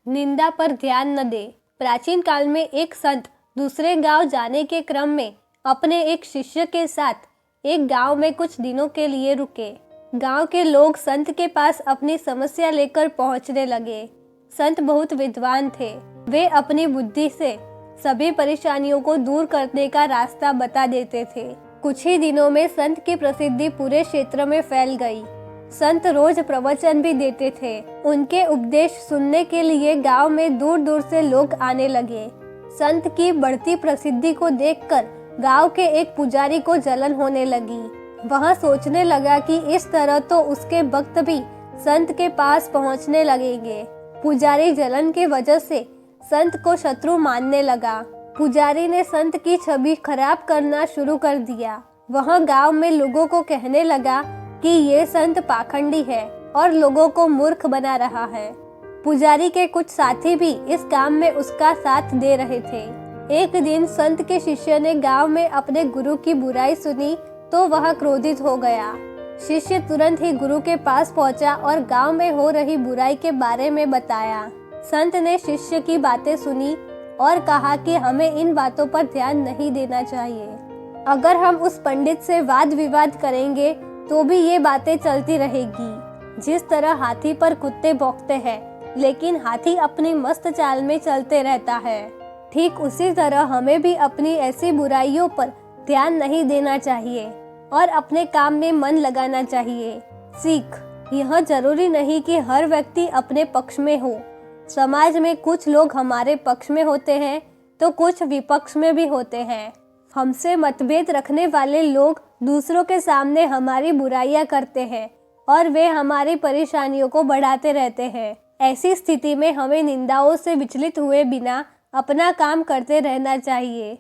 निंदा पर ध्यान न दे। प्राचीन काल में एक संत दूसरे गांव जाने के क्रम में अपने एक शिष्य के साथ एक गांव में कुछ दिनों के लिए रुके। गांव के लोग संत के पास अपनी समस्या लेकर पहुंचने लगे। संत बहुत विद्वान थे। वे अपनी बुद्धि से सभी परेशानियों को दूर करने का रास्ता बता देते थे। कुछ ही दिनों में संत की प्रसिद्धि पूरे क्षेत्र में फैल गई। संत रोज प्रवचन भी देते थे। उनके उपदेश सुनने के लिए गांव में दूर दूर से लोग आने लगे। संत की बढ़ती प्रसिद्धि को देखकर गांव के एक पुजारी को जलन होने लगी। वह सोचने लगा कि इस तरह तो उसके भक्त भी संत के पास पहुंचने लगेंगे। पुजारी जलन की वजह से संत को शत्रु मानने लगा। पुजारी ने संत की छवि खराब करना शुरू कर दिया। वह गांव में लोगों को कहने लगा कि ये संत पाखंडी है और लोगों को मूर्ख बना रहा है। पुजारी के कुछ साथी भी इस काम में उसका साथ दे रहे थे। एक दिन संत के शिष्य ने गांव में अपने गुरु की बुराई सुनी तो वह क्रोधित हो गया। शिष्य तुरंत ही गुरु के पास पहुंचा और गांव में हो रही बुराई के बारे में बताया। संत ने शिष्य की बातें सुनी और कहा कि हमें इन बातों पर ध्यान नहीं देना चाहिए। अगर हम उस पंडित से वाद विवाद करेंगे तो भी ये बातें चलती रहेगी। जिस तरह हाथी पर कुत्ते भौंकते हैं लेकिन हाथी अपनी मस्त चाल में चलते रहता है, ठीक उसी तरह हमें भी अपनी ऐसी बुराइयों पर ध्यान नहीं देना चाहिए और अपने काम में मन लगाना चाहिए। सीख, यह जरूरी नहीं कि हर व्यक्ति अपने पक्ष में हो। समाज में कुछ लोग हमारे पक्ष में होते हैं तो कुछ विपक्ष में भी होते हैं। हमसे मतभेद रखने वाले लोग दूसरों के सामने हमारी बुराइयां करते हैं और वे हमारी परेशानियों को बढ़ाते रहते हैं। ऐसी स्थिति में हमें निंदाओं से विचलित हुए बिना अपना काम करते रहना चाहिए।